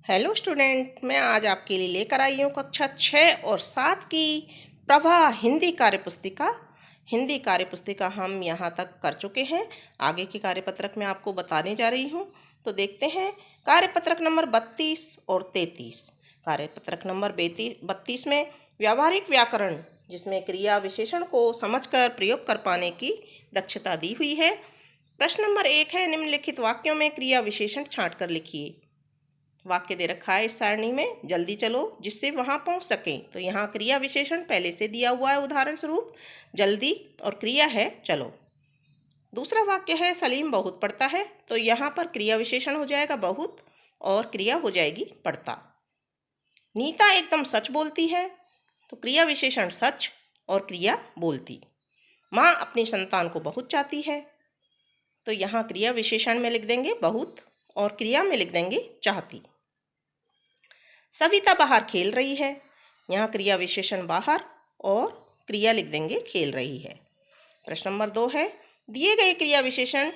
Hello student, मैं आज आपके लिए लेकर आई हूँ कक्षा 6 और 7 की प्रभा हिंदी कार्य पुस्तिका हम यहाँ तक कर चुके हैं। आगे की कार्यपत्रक में आपको बताने जा रही हूँ। तो देखते हैं कार्यपत्रक नंबर 32 और 33। कार्यपत्रक नंबर 32 में व्यावहारिक व्याकरण, जिसमें क्रिया विशेषण को समझकर प्रयोग कर पाने की दक्षता दी हुई है। प्रश्न नंबर 1 है, निम्नलिखित वाक्यों में क्रिया विशेषण छांट कर लिखिए। वाक्य दे रखा है इस सारणी में, जल्दी चलो जिससे वहां पहुंच सकें। तो यहाँ क्रिया विशेषण पहले से दिया हुआ है, उदाहरण स्वरूप जल्दी, और क्रिया है चलो। दूसरा वाक्य है, सलीम बहुत पढ़ता है। तो यहाँ पर क्रिया विशेषण हो जाएगा बहुत और क्रिया हो जाएगी पढ़ता। नीता एकदम सच बोलती है। तो क्रिया विशेषण सच और क्रिया बोलती। माँ अपनी संतान को बहुत चाहती है। तो यहाँ क्रिया विशेषण में लिख देंगे बहुत और क्रिया में लिख देंगे चाहती। सविता बाहर खेल रही है। यहाँ क्रिया विशेषण बाहर और क्रिया लिख देंगे खेल रही है। प्रश्न नंबर 2 है, दिए गए क्रिया विशेषण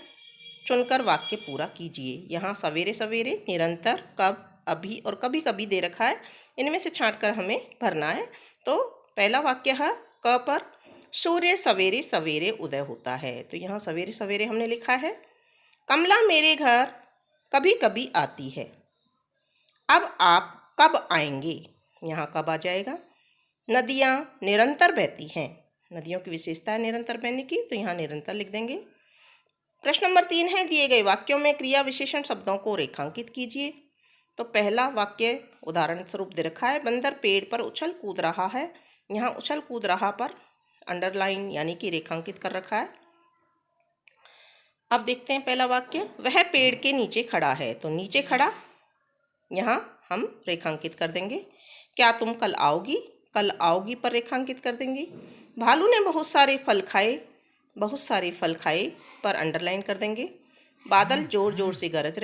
चुनकर वाक्य पूरा कीजिए। यहाँ सवेरे सवेरे, निरंतर, कब, अभी और कभी कभी दे रखा है। इनमें से छांटकर हमें भरना है। तो पहला वाक्य है, क पर सूर्य सवेरे सवेरे उदय होता है। तो यहाँ सवेरे सवेरे हमने लिखा है। कमला मेरे घर कभी कभी आती है। अब आप कब आएंगे? यहाँ कब आ जाएगा। नदियाँ निरंतर बहती हैं। नदियों की विशेषता है निरंतर बहने की, तो यहाँ निरंतर लिख देंगे। प्रश्न नंबर 3 है, दिए गए वाक्यों में क्रिया विशेषण शब्दों को रेखांकित कीजिए। तो पहला वाक्य उदाहरण स्वरूप दे रखा है, बंदर पेड़ पर उछल कूद रहा है। यहाँ उछल कूद रहा पर अंडरलाइन यानी कि रेखांकित कर रखा है। अब देखते हैं पहला वाक्य, वह पेड़ के नीचे खड़ा है। तो नीचे खड़ा यहाँ हम रेखांकित कर देंगे। क्या तुम कल आओगी? कल आओगी पर रेखांकित कर देंगे। भालू ने बहुत सारे फल खाए पर अंडरलाइन कर देंगे। बादल जोर जोर से गरज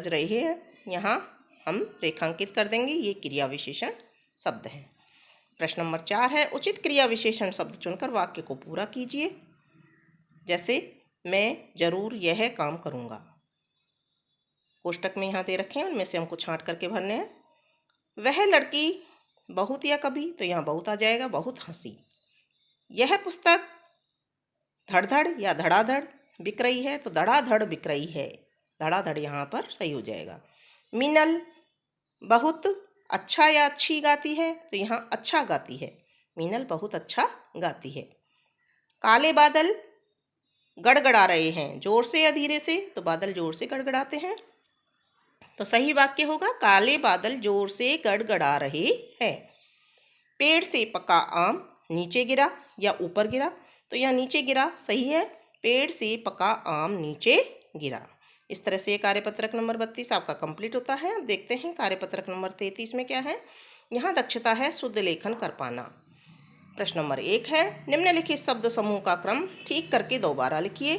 रहे हैं। यहाँ हम रेखांकित कर देंगे। ये क्रिया विशेषण शब्द हैं। प्रश्न नंबर 4 है, उचित क्रिया विशेषण शब्द चुनकर वाक्य को पूरा कीजिए। जैसे मैं जरूर यह काम करूँगा। कोष्टक में यहाँ दे रखे हैं, उनमें से हमको छांट करके भरने हैं। वह लड़की बहुत या कभी, तो यहाँ बहुत आ जाएगा, बहुत हंसी। यह पुस्तक धड़धड़ या धड़ाधड़ बिक रही है। तो धड़ाधड़ बिक रही है, धड़ाधड़ यहाँ पर सही हो जाएगा। मीनल बहुत अच्छा या अच्छी गाती है। तो यहाँ अच्छा गाती है, मीनल बहुत अच्छा गाती है। काले बादल गड़गड़ा रहे हैं, जोर से या धीरे से? तो बादल जोर से गड़गड़ाते हैं। तो सही वाक्य होगा, काले बादल जोर से गड़गड़ा रहे हैं। पेड़ से पका आम नीचे गिरा या ऊपर गिरा? तो यह नीचे गिरा सही है। पेड़ से पका आम नीचे गिरा। इस तरह से कार्यपत्रक नंबर 32 आपका कंप्लीट होता है। अब देखते हैं कार्यपत्रक नंबर 33 में क्या है। यहाँ दक्षता है शुद्ध लेखन कर पाना। प्रश्न नंबर 1 है, निम्नलिखित शब्द समूह का क्रम ठीक करके दोबारा लिखिए।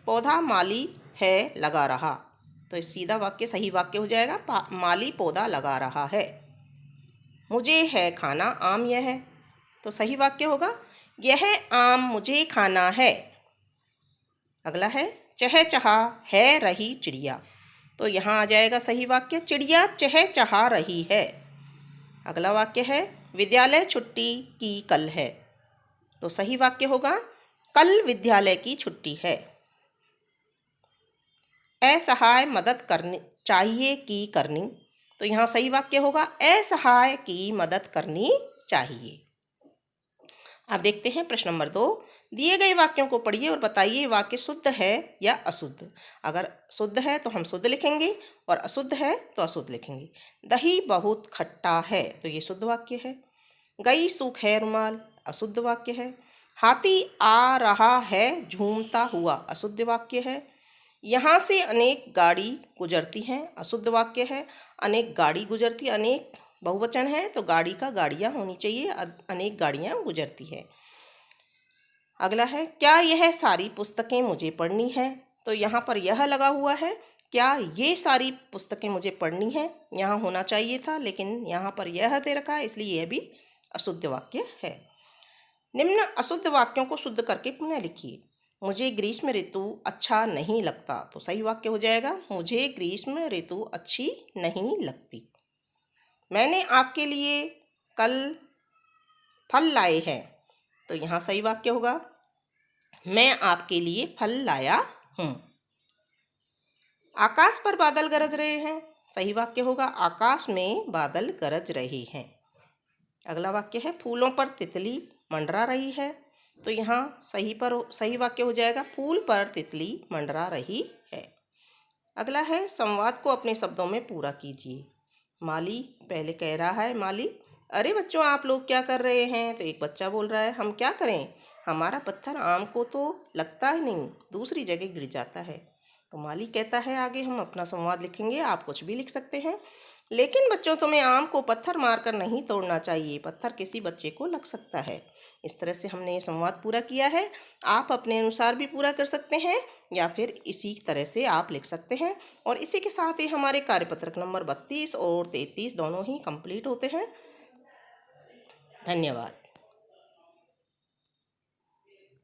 पौधा माली है लगा रहा। तो इस सीधा वाक्य सही वाक्य हो जाएगा, माली पौधा लगा रहा है। मुझे है खाना आम यह है। तो सही वाक्य होगा, यह आम मुझे खाना है। अगला है, चहचहा है रही चिड़िया। तो यहाँ आ जाएगा सही वाक्य, चिड़िया चहचहा रही है। अगला वाक्य है, विद्यालय छुट्टी की कल है। तो सही वाक्य होगा, कल विद्यालय की छुट्टी है। असहाय मदद करनी चाहिए की करनी। तो यहाँ सही वाक्य होगा, असहाय की मदद करनी चाहिए। अब देखते हैं प्रश्न नंबर 2, दिए गए वाक्यों को पढ़िए और बताइए वाक्य शुद्ध है या अशुद्ध। अगर शुद्ध है तो हम शुद्ध लिखेंगे और अशुद्ध है तो अशुद्ध लिखेंगे। दही बहुत खट्टा है। तो ये शुद्ध वाक्य है। गई सूख है रुमाल, अशुद्ध वाक्य है। हाथी आ रहा है झूमता हुआ, अशुद्ध वाक्य है। यहाँ से अनेक गाड़ी गुजरती हैं, अशुद्ध वाक्य है। अनेक गाड़ी गुजरती, अनेक बहुवचन है तो गाड़ी का गाड़ियाँ होनी चाहिए, अनेक गाड़ियाँ गुजरती है। अगला है, क्या यह सारी पुस्तकें मुझे पढ़नी है? तो यहाँ पर यह लगा हुआ है, क्या ये सारी पुस्तकें मुझे पढ़नी है, यहाँ होना चाहिए था, लेकिन यहाँ पर यह दे रखा है, इसलिए यह भी अशुद्ध वाक्य है। निम्न अशुद्ध वाक्यों को शुद्ध करके पुनः लिखिए। मुझे ग्रीष्म ऋतु अच्छा नहीं लगता, तो सही वाक्य हो जाएगा मुझे ग्रीष्म ऋतु अच्छी नहीं लगती। मैंने आपके लिए कल फल लाए हैं, तो यहाँ सही वाक्य होगा मैं आपके लिए फल लाया हूँ। आकाश पर बादल गरज रहे हैं, सही वाक्य होगा आकाश में बादल गरज रहे हैं। अगला वाक्य है फूलों पर तितली मंडरा रही है, तो यहाँ सही वाक्य हो जाएगा फूल पर तितली मंडरा रही है। अगला है संवाद को अपने शब्दों में पूरा कीजिए। माली पहले कह रहा है माली अरे बच्चों आप लोग क्या कर रहे हैं, तो एक बच्चा बोल रहा है हम क्या करें, हमारा पत्थर आम को तो लगता ही नहीं, दूसरी जगह गिर जाता है। तो माली कहता है आगे हम अपना संवाद लिखेंगे, आप कुछ भी लिख सकते हैं, लेकिन बच्चों तुम्हें आम को पत्थर मारकर नहीं तोड़ना चाहिए, पत्थर किसी बच्चे को लग सकता है। इस तरह से हमने ये संवाद पूरा किया है। आप अपने अनुसार भी पूरा कर सकते हैं या फिर इसी तरह से आप लिख सकते हैं। और इसी के साथ ही हमारे कार्यपत्रक नंबर 32 और 33 दोनों ही कंप्लीट होते हैं। धन्यवाद।